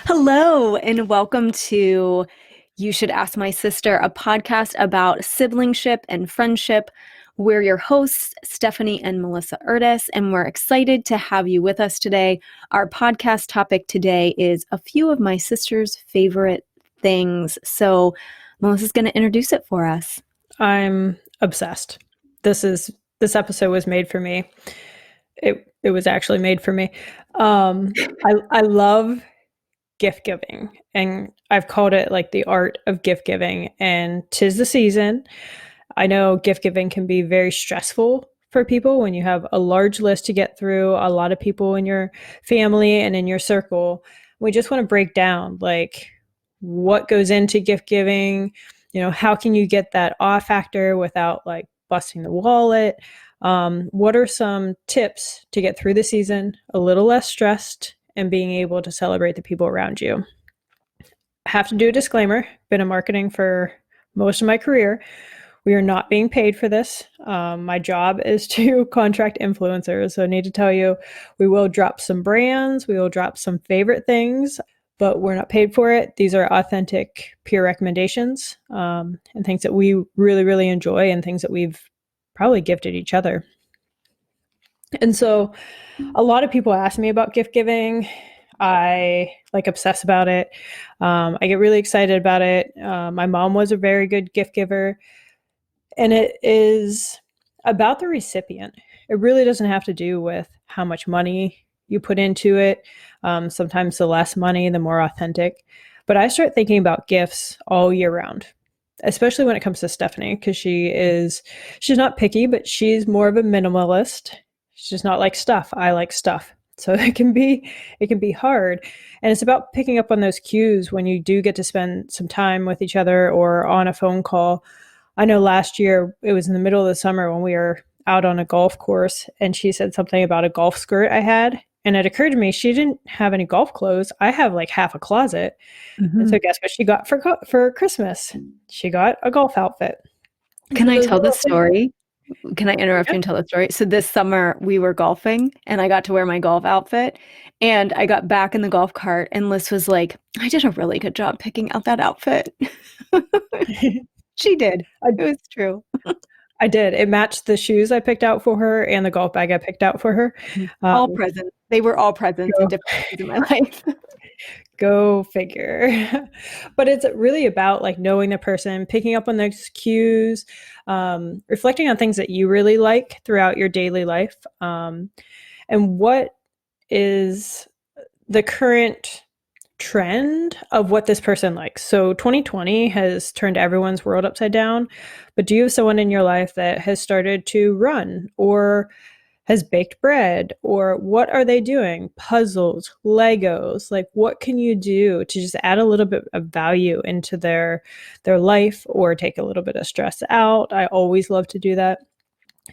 Hello, and welcome to You Should Ask My Sister, a podcast about siblingship and friendship. We're your hosts, Stephanie and Melissa Erdis, and we're excited to have you with us today. Our podcast topic today is a few of my sister's favorite things. So Melissa's going to introduce it for us. I'm obsessed. This episode was made for me. It was actually made for me. I love gift giving, and I've called it like the art of gift giving, and 'tis the season. I know gift giving can be very stressful for people when you have a large list to get through, a lot of people in your family and in your circle. We just want to break down like what goes into gift giving, how can you get that awe factor without like busting the wallet? What are some tips to get through the season a little less stressed and being able to celebrate the people around you? I have to do a disclaimer. Been in marketing for most of my career. We are not being paid for this. My job is to contract influencers. So I need to tell you, we will drop some brands, we will drop some favorite things, but we're not paid for it. These are authentic peer recommendations and things that we really, really enjoy and things that we've probably gifted each other. And so a lot of people ask me about gift giving. I obsess about it. I get really excited about it. My mom was a very good gift giver. And it is about the recipient. It really doesn't have to do with how much money you put into it. Sometimes the less money, the more authentic. But I start thinking about gifts all year round, especially when it comes to Stephanie, because she's not picky, but she's more of a minimalist. She's not like stuff. I like stuff. So it can be hard. And it's about picking up on those cues when you do get to spend some time with each other or on a phone call. I know last year, it was in the middle of the summer when we were out on a golf course, and she said something about a golf skirt I had. And it occurred to me, she didn't have any golf clothes. I have like half a closet. Mm-hmm. And so guess what she got for Christmas? She got a golf outfit. Can I tell the story? Can I interrupt you and tell the story? So this summer we were golfing and I got to wear my golf outfit and I got back in the golf cart and Lis was like, I did a really good job picking out that outfit. She did. It was true. I did. It matched the shoes I picked out for her and the golf bag I picked out for her. All presents. They were all presents in different things in my life. Go figure. But it's really about like knowing the person, picking up on those cues, reflecting on things that you really like throughout your daily life. And what is the current trend of what this person likes. So 2020 has turned everyone's world upside down, but do you have someone in your life that has started to run or has baked bread, or what are they doing? Puzzles, Legos, like what can you do to just add a little bit of value into their life or take a little bit of stress out? I always love to do that.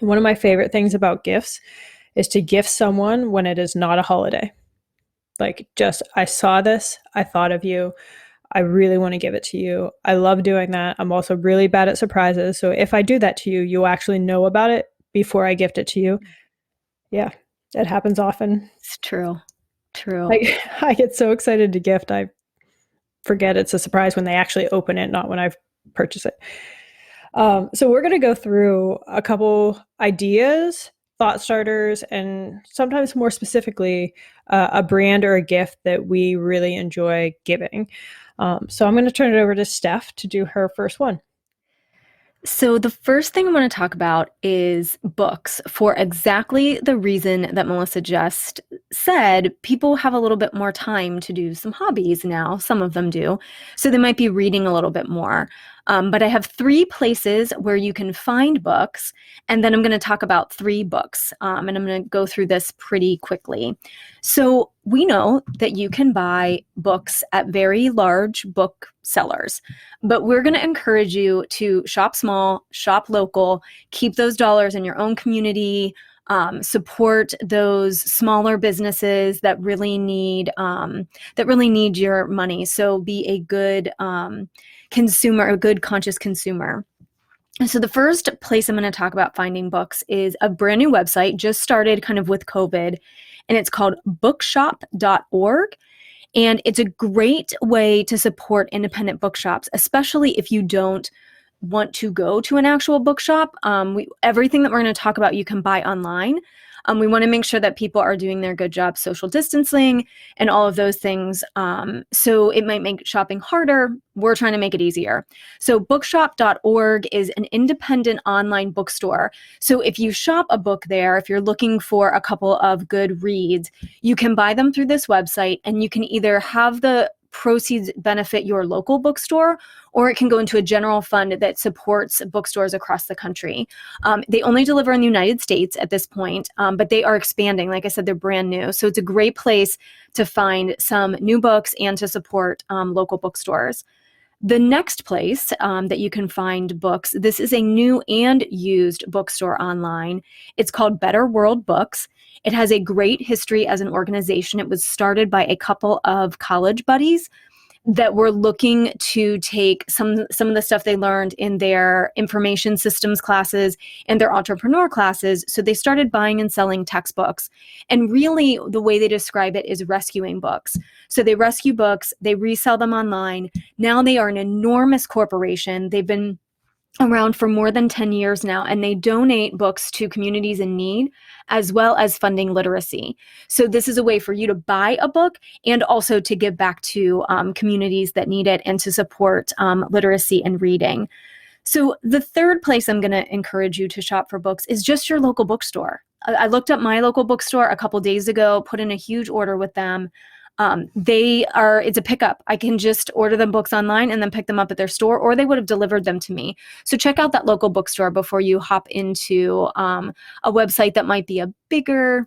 And one of my favorite things about gifts is to gift someone when it is not a holiday. Like just, I saw this, I thought of you, I really want to give it to you. I love doing that. I'm also really bad at surprises. So if I do that to you, you'll actually know about it before I gift it to you. Yeah, it happens often. It's true. True. I get so excited to gift, I forget it's a surprise when they actually open it, not when I purchase it. So we're going to go through a couple ideas, thought starters, and sometimes more specifically, a brand or a gift that we really enjoy giving. So I'm going to turn it over to Steph to do her first one. So the first thing I want to talk about is books, for exactly the reason that Melissa just said. People have a little bit more time to do some hobbies now. Some of them do. So they might be reading a little bit more. But I have 3 places where you can find books, and then I'm going to talk about 3 books, and I'm going to go through this pretty quickly. So we know that you can buy books at very large booksellers, but we're going to encourage you to shop small, shop local, keep those dollars in your own community, support those smaller businesses that really need your money. So be a good consumer, a good conscious consumer. So the first place I'm going to talk about finding books is a brand new website, just started kind of with COVID, and it's called bookshop.org. And it's a great way to support independent bookshops, especially if you don't want to go to an actual bookshop. Everything that we're going to talk about, you can buy online. We want to make sure that people are doing their good job social distancing and all of those things. So it might make shopping harder. We're trying to make it easier. So bookshop.org is an independent online bookstore. So if you shop a book there, if you're looking for a couple of good reads, you can buy them through this website, and you can either have the proceeds benefit your local bookstore, or it can go into a general fund that supports bookstores across the country. They only deliver in the United States at this point, but they are expanding. Like I said, they're brand new. So it's a great place to find some new books and to support local bookstores. The next place that you can find books, this is a new and used bookstore online. It's called Better World Books. It has a great history as an organization. It was started by a couple of college buddies that were looking to take some of the stuff they learned in their information systems classes and their entrepreneur classes. So they started buying and selling textbooks. And really, the way they describe it is rescuing books. So they rescue books, they resell them online. Now they are an enormous corporation. They've been around for more than 10 years now, and they donate books to communities in need, as well as funding literacy. So this is a way for you to buy a book and also to give back to communities that need it and to support literacy and reading. So the third place I'm going to encourage you to shop for books is just your local bookstore. I looked up my local bookstore a couple days ago, put in a huge order with them. It's a pickup. I can just order them books online and then pick them up at their store, or they would have delivered them to me. So check out that local bookstore before you hop into a website that might be a bigger,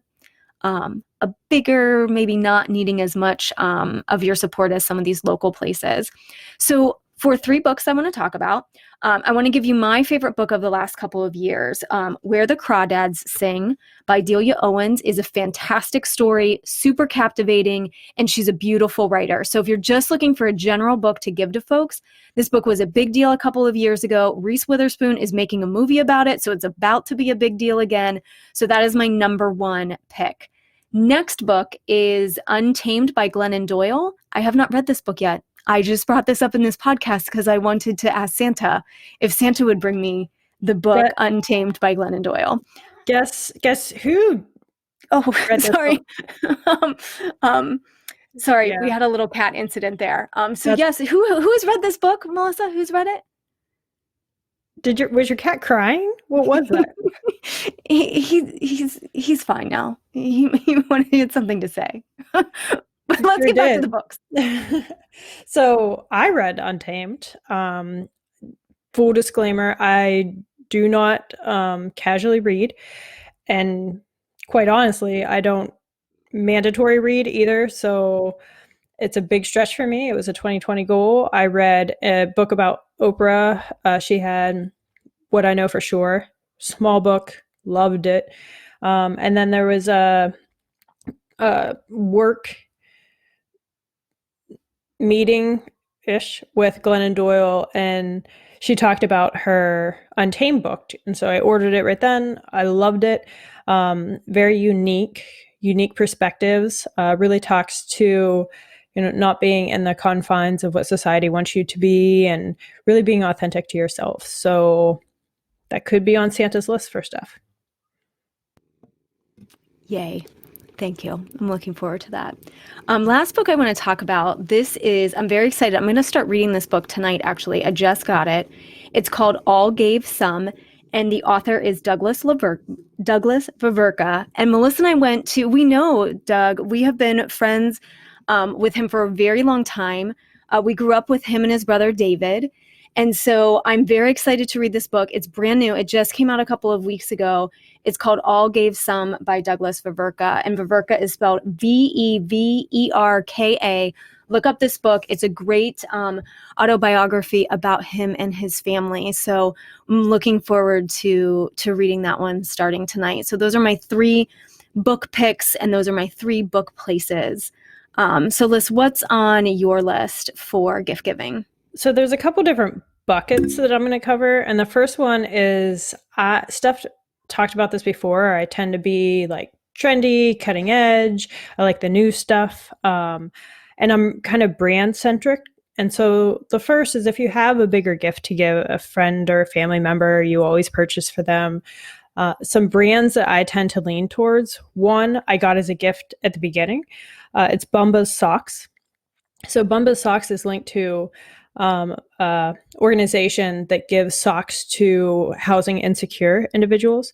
maybe not needing as much of your support as some of these local places. So for 3 books I want to talk about, I want to give you my favorite book of the last couple of years. Where the Crawdads Sing by Delia Owens is a fantastic story, super captivating, and she's a beautiful writer. So if you're just looking for a general book to give to folks, this book was a big deal a couple of years ago. Reese Witherspoon is making a movie about it, so it's about to be a big deal again. So that is my number 1 pick. Next book is Untamed by Glennon Doyle. I have not read this book yet. I just brought this up in this podcast because I wanted to ask Santa if Santa would bring me the book Untamed by Glennon Doyle. Guess who? Oh, sorry. Sorry, Yeah. We had a little cat incident there. Yes, who's read this book, Melissa? Who's read it? Was your cat crying? What was that? He's fine now. He wanted something to say. But let's get back to the books. So I read Untamed. Full disclaimer, I do not casually read. And quite honestly, I don't mandatory read either. So it's a big stretch for me. It was a 2020 goal. I read a book about Oprah. She had What I Know for Sure. Small book. Loved it. And then there was a work meeting-ish with Glennon Doyle, and she talked about her Untamed book. And so I ordered it right then. I loved it. Very unique perspectives. Really talks to, not being in the confines of what society wants you to be and really being authentic to yourself. So that could be on Santa's list for Steph. Yay. Thank you. I'm looking forward to that. Last book I want to talk about, I'm very excited. I'm going to start reading this book tonight, actually. I just got it. It's called All Gave Some, and the author is Douglas Veverka. And Melissa and I we know Doug. We have been friends with him for a very long time. We grew up with him and his brother, David. And so I'm very excited to read this book. It's brand new. It just came out a couple of weeks ago. It's called All Gave Some by Douglas Veverka. And Veverka is spelled Veverka. Look up this book. It's a great autobiography about him and his family. So I'm looking forward to reading that one starting tonight. So those are my 3 book picks, and those are my 3 book places. So Lis, what's on your list for gift giving? So there's a couple different buckets that I'm going to cover. And the first one is, Steph talked about this before. I tend to be like trendy, cutting edge. I like the new stuff. And I'm kind of brand centric. And so the first is, if you have a bigger gift to give a friend or a family member, you always purchase for them. Some brands that I tend to lean towards. One I got as a gift at the beginning. It's Bumba's Socks. So Bumba's Socks is linked to organization that gives socks to housing insecure individuals.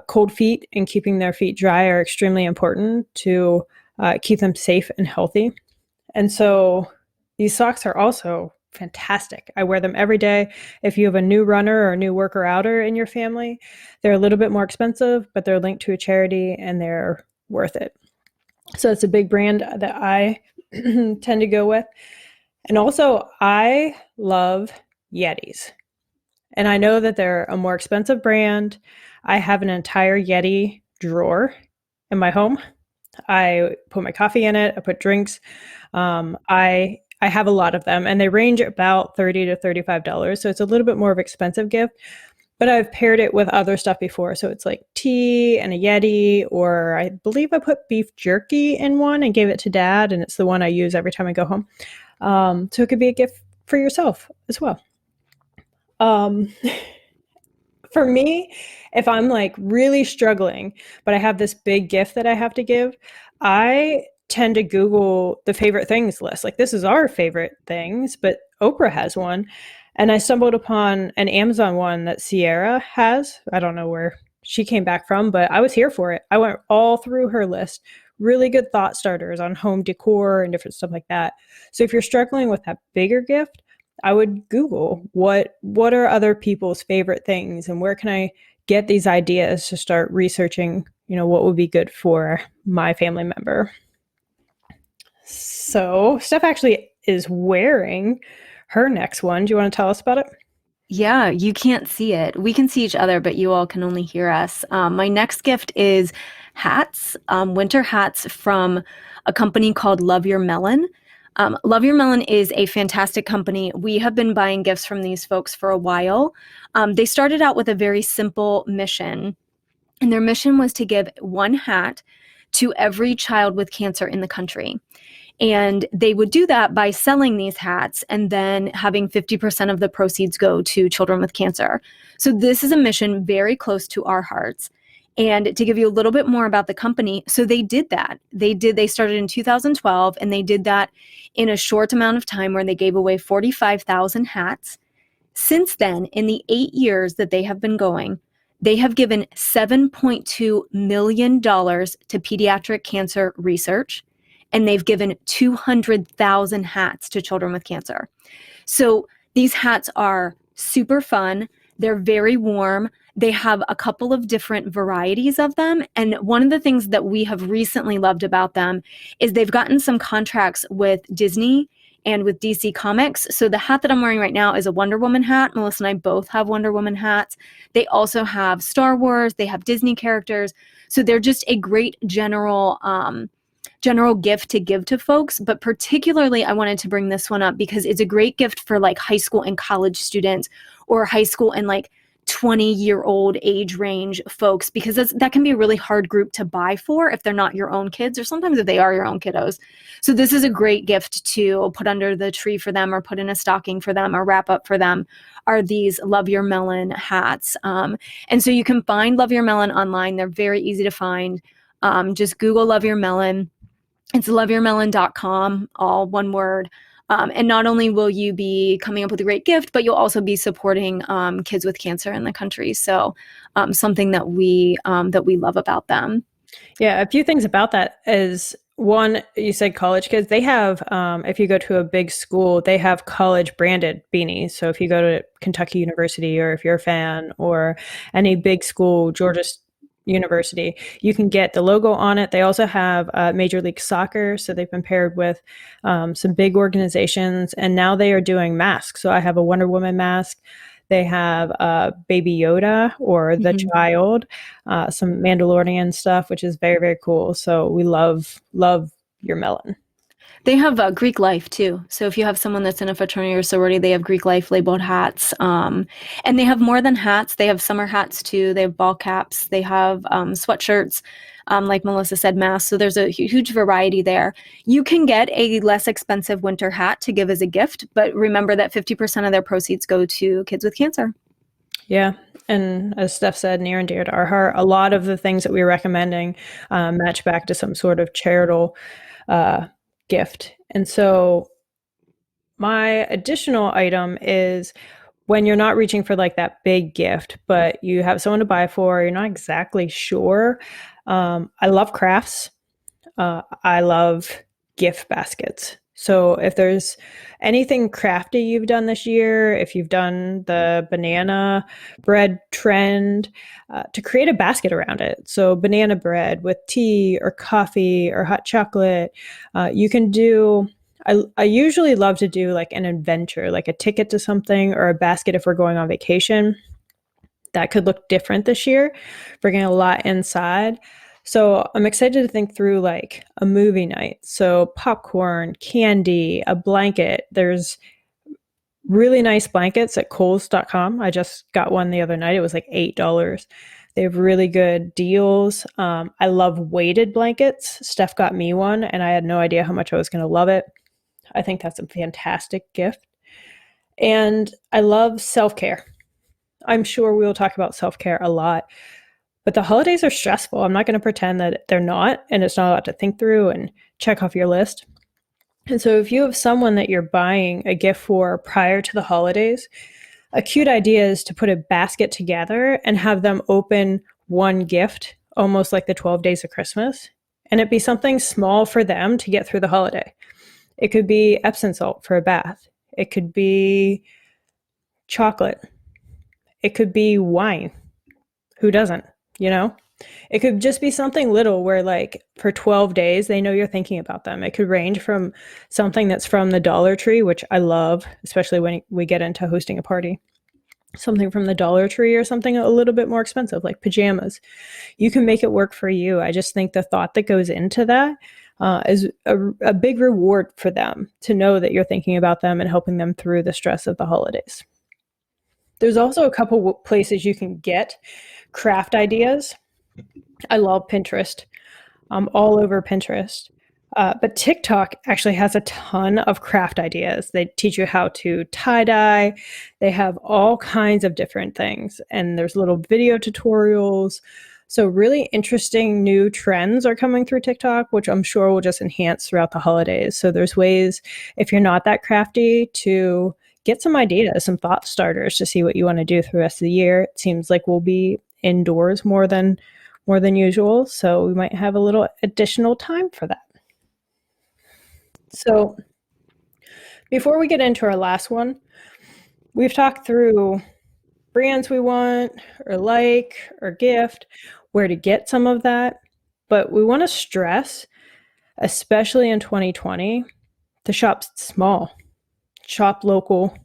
Cold feet and keeping their feet dry are extremely important to keep them safe and healthy. And so these socks are also fantastic. I wear them every day. If you have a new runner or a new worker outer in your family, they're a little bit more expensive, but they're linked to a charity and they're worth it. So it's a big brand that I tend to go with. And also, I love Yetis. And I know that they're a more expensive brand. I have an entire Yeti drawer in my home. I put my coffee in it. I put drinks. I have a lot of them, and they range about $30 to $35. So it's a little bit more of an expensive gift. But I've paired it with other stuff before. So it's like tea and a Yeti, or I believe I put beef jerky in one and gave it to Dad, and it's the one I use every time I go home. So it could be a gift for yourself as well. For me, if I'm like really struggling, but I have this big gift that I have to give, I tend to Google the favorite things list. Like, this is our favorite things, but Oprah has one. And I stumbled upon an Amazon one that Sierra has. I don't know where she came back from, but I was here for it. I went all through her list. Really good thought starters on home decor and different stuff like that. So if you're struggling with that bigger gift, I would Google what are other people's favorite things, and where can I get these ideas to start researching, what would be good for my family member. So Steph actually is wearing her next one. Do you want to tell us about it? Yeah, you can't see it. We can see each other, but you all can only hear us. My next gift is hats, winter hats from a company called Love Your Melon. Love Your Melon is a fantastic company. We have been buying gifts from these folks for a while. They started out with a very simple mission, and their mission was to give one hat to every child with cancer in the country. And they would do that by selling these hats and then having 50% of the proceeds go to children with cancer. So this is a mission very close to our hearts. And to give you a little bit more about the company, so they did that. They started in 2012, and they did that in a short amount of time where they gave away 45,000 hats. Since then, in the 8 years that they have been going, they have given $7.2 million to pediatric cancer research, and they've given 200,000 hats to children with cancer. So these hats are super fun. They're very warm. They have a couple of different varieties of them. And one of the things that we have recently loved about them is they've gotten some contracts with Disney and with DC Comics. So the hat that I'm wearing right now is a Wonder Woman hat. Melissa and I both have Wonder Woman hats. They also have Star Wars. They have Disney characters. So they're just a great general gift to give to folks. But particularly, I wanted to bring this one up because it's a great gift for like high school and college students, or high school and like 20-year-old age range folks, because that can be a really hard group to buy for if they're not your own kids, or sometimes if they are your own kiddos. So this is a great gift to put under the tree for them, or put in a stocking for them, or wrap up for them, are these Love Your Melon hats. And so you can find Love Your Melon online. They're very easy to find. Just Google Love Your Melon. It's loveyourmelon.com, all one word. And not only will you be coming up with a great gift, but you'll also be supporting kids with cancer in the country. So something that we love about them. Yeah, a few things about that is, one, you said college kids. They have, if you go to a big school, they have college branded beanies. So if you go to Kentucky University, or if you're a fan, or any big school, Georgia University, you can get the logo on it. They also have Major League Soccer, so they've been paired with some big organizations, and now they are doing masks. So I have a Wonder Woman mask. They have Baby Yoda, or the child, some Mandalorian stuff, which is very, very cool. So we love your melon. They have Greek life too. So if you have someone that's in a fraternity or sorority, they have Greek life labeled hats. And they have more than hats. They have summer hats too. They have ball caps. They have sweatshirts, like Melissa said, masks. So there's a huge variety there. You can get a less expensive winter hat to give as a gift, but remember that 50% of their proceeds go to kids with cancer. Yeah. And as Steph said, near and dear to our heart, a lot of the things that we're recommending match back to some sort of charitable gift. And so my additional item is when you're not reaching for like that big gift, but you have someone to buy for, you're not exactly sure. I love crafts. I love gift baskets. So if there's anything crafty you've done this year, if you've done the banana bread trend, to create a basket around it. So banana bread with tea or coffee or hot chocolate. You can do, I usually love to do like an adventure, like a ticket to something or a basket if we're going on vacation. That could look different this year, bringing a lot inside. So I'm excited to think through like a movie night. So popcorn, candy, a blanket. There's really nice blankets at Kohl's.com. I just got one the other night. It was like $8. They have really good deals. I love weighted blankets. Steph got me one, and I had no idea how much I was going to love it. I think that's a fantastic gift. And I love self-care. I'm sure we'll talk about self-care a lot. But the holidays are stressful. I'm not going to pretend that they're not, and it's not a lot to think through and check off your list. And so if you have someone that you're buying a gift for prior to the holidays, a cute idea is to put a basket together and have them open one gift, almost like the 12 days of Christmas, and it be something small for them to get through the holiday. It could be Epsom salt for a bath. It could be chocolate. It could be wine. Who doesn't? You know, it could just be something little where like for 12 days, they know you're thinking about them. It could range from something that's from the Dollar Tree, which I love, especially when we get into hosting a party, something from the Dollar Tree or something a little bit more expensive, like pajamas. You can make it work for you. I just think the thought that goes into that is a big reward for them to know that you're thinking about them and helping them through the stress of the holidays. There's also a couple places you can get craft ideas. I love Pinterest. I'm all over Pinterest. But TikTok actually has a ton of craft ideas. They teach you how to tie-dye. They have all kinds of different things. And there's little video tutorials. So really interesting new trends are coming through TikTok, which I'm sure will just enhance throughout the holidays. So there's ways, if you're not that crafty, to get some ideas, some thought starters to see what you want to do for the rest of the year. It seems like we'll be indoors more than usual, so we might have a little additional time for that. So before we get into our last one, we've talked through brands we want or like or gift, where to get some of that, but we want to stress, especially in 2020, to shop small. Shop local,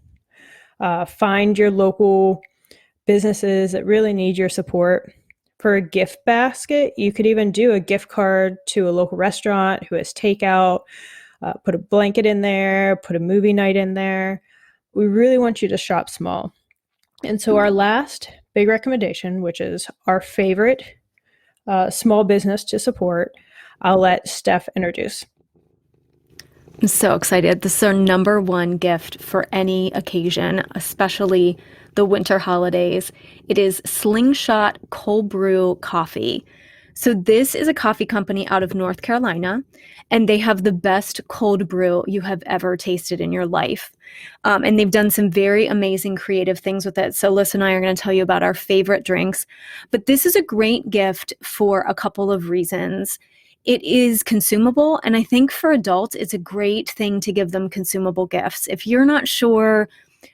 find your local businesses that really need your support. For a gift basket, you could even do a gift card to a local restaurant who has takeout, put a blanket in there, put a movie night in there. We really want you to shop small. And so our last big recommendation, which is our favorite small business to support, I'll let Steph introduce. I'm so excited. This is our number one gift for any occasion, especially the winter holidays. It is Slingshot Cold Brew Coffee. So this is a coffee company out of North Carolina, and they have the best cold brew you have ever tasted in your life. And they've done some very amazing creative things with it. So Lis and I are going to tell you about our favorite drinks. But this is a great gift for a couple of reasons. It is consumable, and I think for adults, it's a great thing to give them consumable gifts. If you're not sure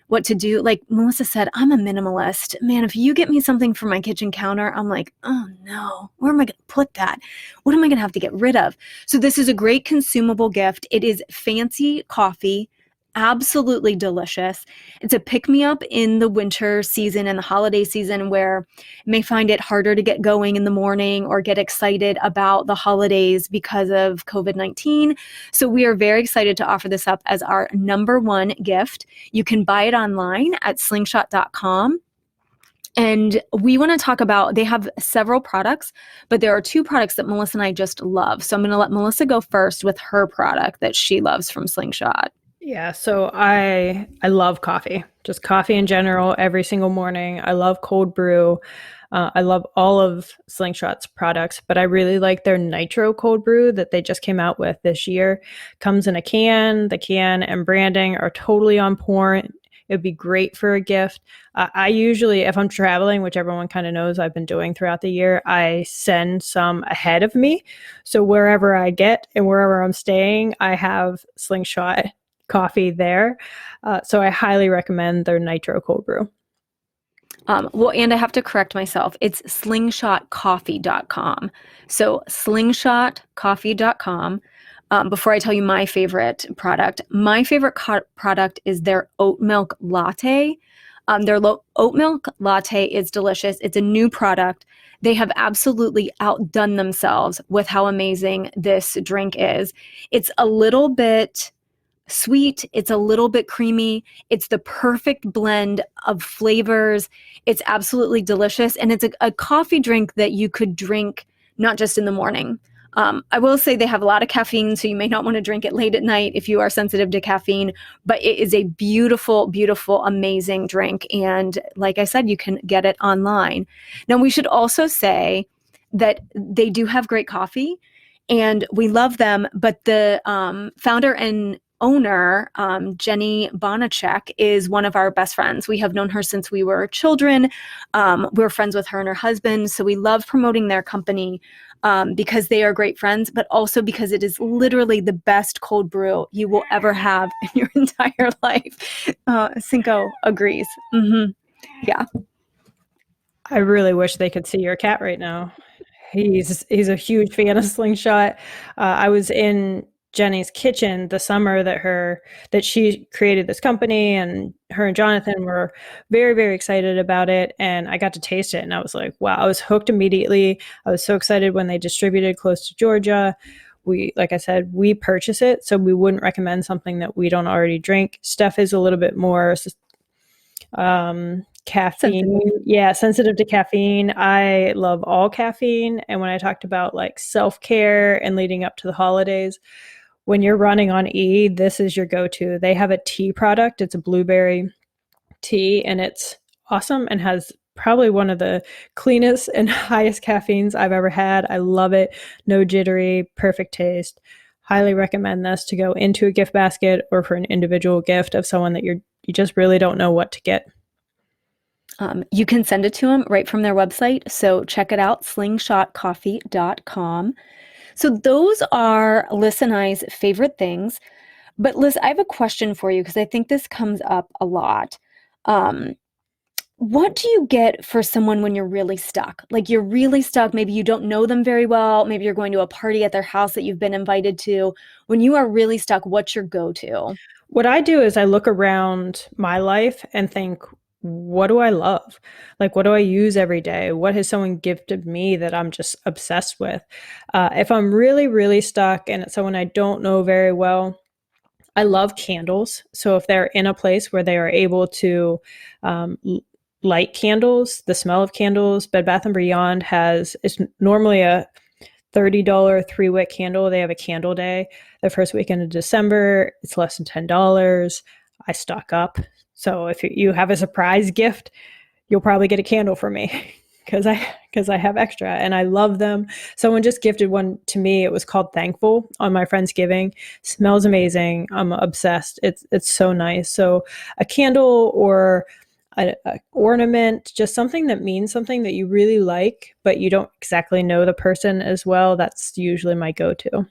what to do, like Melissa said, I'm a minimalist. Man, if you get me something for my kitchen counter, I'm like, oh no, where am I going to put that? What am I going to have to get rid of? So this is a great consumable gift. It is fancy coffee, absolutely delicious. It's a pick-me-up in the winter season and the holiday season where you may find it harder to get going in the morning or get excited about the holidays because of COVID-19. So we are very excited to offer this up as our number one gift. You can buy it online at slingshot.com. And we want to talk about, they have several products, but there are two products that Melissa and I just love. So I'm going to let Melissa go first with her product that she loves from Slingshot. Yeah, so I love coffee, just coffee in general, every single morning. I love cold brew. I love all of Slingshot's products, but I really like their nitro cold brew that they just came out with this year. Comes in a can. The can and branding are totally on point. It would be great for a gift. I usually, if I'm traveling, which everyone kind of knows I've been doing throughout the year, I send some ahead of me. So wherever I get and wherever I'm staying, I have Slingshot coffee there. So I highly recommend their nitro cold brew. Well, and I have to correct myself. It's slingshotcoffee.com. So slingshotcoffee.com. Before I tell you my favorite product, my favorite product is their oat milk latte. Their oat milk latte is delicious. It's a new product. They have absolutely outdone themselves with how amazing this drink is. It's a little bit sweet, it's a little bit creamy, it's the perfect blend of flavors. It's absolutely delicious, and it's a coffee drink that you could drink not just in the morning. I will say they have a lot of caffeine, so you may not want to drink it late at night if you are sensitive to caffeine, but it is a beautiful, beautiful, amazing drink. And like I said, you can get it online. Now, we should also say that they do have great coffee and we love them, but the founder and owner, Jenny Bonacek, is one of our best friends. We have known her since we were children. We're friends with her and her husband. So we love promoting their company because they are great friends, but also because it is literally the best cold brew you will ever have in your entire life. Cinco agrees. Mm-hmm. Yeah. I really wish they could see your cat right now. He's a huge fan of Slingshot. I was in Jenny's kitchen the summer that she created this company, and her and Jonathan were very, very excited about it. And I got to taste it and I was like, wow, I was hooked immediately. I was so excited when they distributed close to Georgia. Like I said, we purchase it, so we wouldn't recommend something that we don't already drink. Steph is a little bit more caffeine. Sensitive to caffeine. I love all caffeine. And when I talked about like self-care and leading up to the holidays, when you're running on E, this is your go-to. They have a tea product. It's a blueberry tea, and it's awesome and has probably one of the cleanest and highest caffeines I've ever had. I love it. No jittery, perfect taste. Highly recommend this to go into a gift basket or for an individual gift of someone that you just really don't know what to get. You can send it to them right from their website. So check it out, slingshotcoffee.com. So those are Liz and I's favorite things. But Liz, I have a question for you because I think this comes up a lot. What do you get for someone when you're really stuck? Like you're really stuck, maybe you don't know them very well, maybe you're going to a party at their house that you've been invited to. When you are really stuck, what's your go-to? What I do is I look around my life and think, what do I love? Like, what do I use every day? What has someone gifted me that I'm just obsessed with? If I'm really, really stuck and it's someone I don't know very well, I love candles. So if they're in a place where they are able to light candles, the smell of candles, Bed Bath & Beyond it's normally a $30 3-wick candle. They have a candle day the first weekend of December. It's less than $10. I stock up. So if you have a surprise gift, you'll probably get a candle from me because I have extra and I love them. Someone just gifted one to me. It was called Thankful on my Friendsgiving. Smells amazing. I'm obsessed. It's so nice. So a candle or a ornament, just something that means something that you really like, but you don't exactly know the person as well. That's usually my go-to.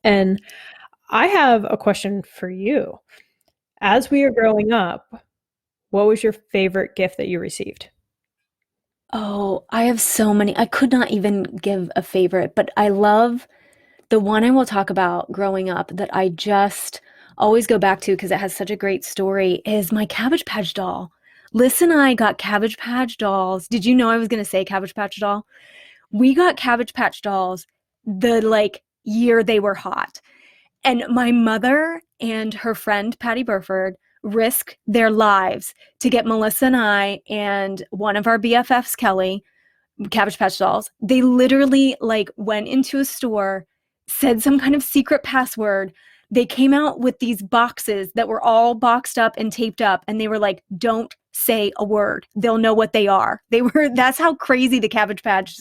And I have a question for you. As we are growing up, what was your favorite gift that you received? Oh, I have so many. I could not even give a favorite, but I love the one I will talk about growing up that I just always go back to because it has such a great story is my Cabbage Patch doll. Liz and I got Cabbage Patch dolls. Did you know I was going to say Cabbage Patch doll? We got Cabbage Patch dolls the like year they were hot. And my mother and her friend Patty Burford risked their lives to get Melissa and I and one of our BFFs, Kelly, Cabbage Patch dolls. They literally like went into a store, said some kind of secret password. They came out with these boxes that were all boxed up and taped up, and they were like, "Don't say a word. They'll know what they are." That's how crazy the Cabbage Patch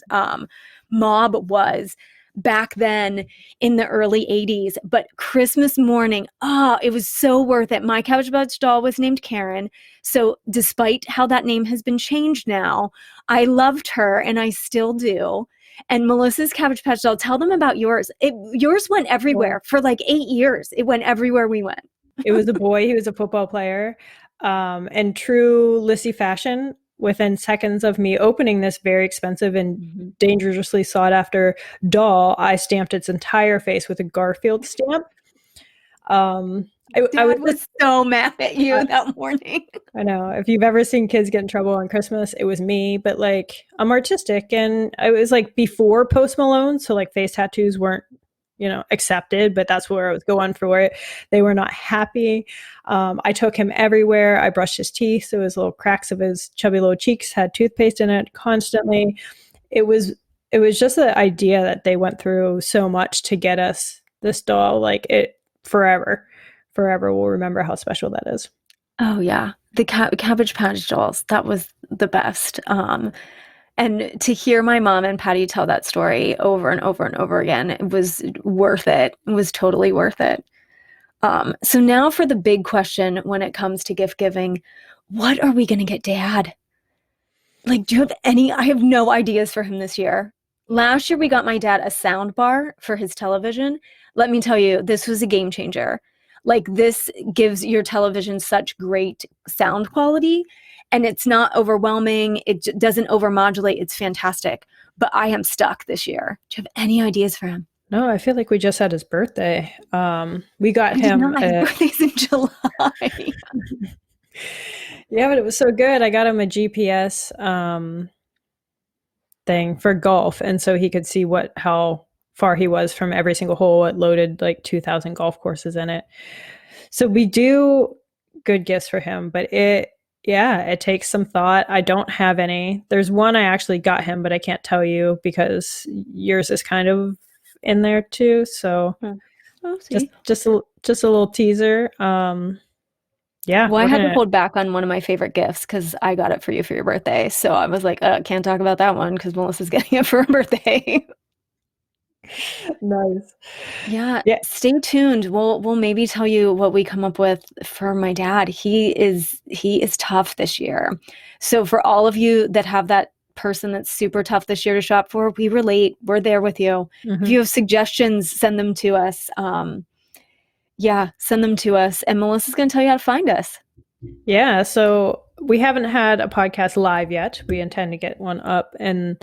mob was back then in the early 80s. But Christmas morning, it was so worth it. My Cabbage Patch doll was named Karen. So despite how that name has been changed now, I loved her and I still do. And Melissa's Cabbage Patch doll, tell them about yours. Yours went everywhere for like 8 years. It went everywhere we went. It was a boy. He was a football player. And true Lissy fashion, within seconds of me opening this very expensive and dangerously sought after doll, I stamped its entire face with a Garfield stamp. I was so mad at you that morning. I know. If you've ever seen kids get in trouble on Christmas, it was me. But like, I'm artistic, and I was like before Post Malone, so like face tattoos weren't, accepted. But that's where I was going for it. They were not happy. I took him everywhere. I brushed his teeth, so his little cracks of his chubby little cheeks had toothpaste in it constantly. It was just the idea that they went through so much to get us this doll. Like it forever we'll remember how special that is. Oh yeah, the Cabbage Patch dolls, that was the best. And to hear my mom and Patty tell that story over and over and over again, it was worth it. It was totally worth it. So now for the big question when it comes to gift giving, what are we going to get Dad? Like, do you have any? I have no ideas for him this year. Last year we got my dad a sound bar for his television. Let me tell you, this was a game changer. Like, this gives your television such great sound quality, and it's not overwhelming. It doesn't overmodulate. It's fantastic. But I am stuck this year. Do you have any ideas for him? No, I feel like we just had his birthday. We got him. His birthday's in July. Yeah, but it was so good. I got him a GPS thing for golf, and so he could see how far he was from every single hole. It loaded like 2,000 golf courses in it. So we do good gifts for him, but it takes some thought. I don't have any. There's one I actually got him, but I can't tell you because yours is kind of in there too. So just a little teaser. Yeah. Well, I had to hold back on one of my favorite gifts because I got it for you for your birthday. So I was like, can't talk about that one because Melissa's getting it for her birthday. Nice. Yeah. Stay tuned. We'll maybe tell you what we come up with for my dad. He is tough this year. So for all of you that have that person that's super tough this year to shop for, we relate. We're there with you. If you have suggestions, send them to us. Send them to us. And Melissa's going to tell you how to find us. Yeah. So we haven't had a podcast live yet. We intend to get one up in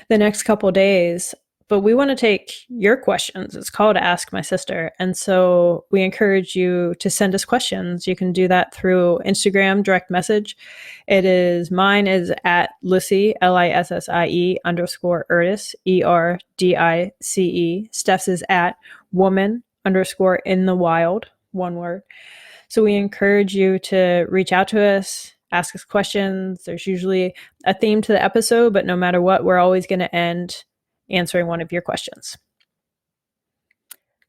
the next couple of days. But we want to take your questions. It's called Ask My Sister. And so we encourage you to send us questions. You can do that through Instagram direct message. Mine is at Lissie, LISSIE _Erdice, ERDICE. Steph's is at woman _in the wild, one word. So we encourage you to reach out to us, ask us questions. There's usually a theme to the episode, but no matter what, we're always going to end answering one of your questions.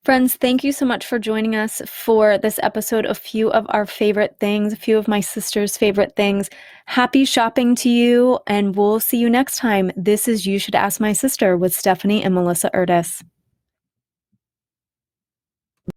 Friends, thank you so much for joining us for this episode of a few of our favorite things, a few of my sister's favorite things. Happy shopping to you, and we'll see you next time. This is You Should Ask My Sister with Stephanie and Melissa Erdice.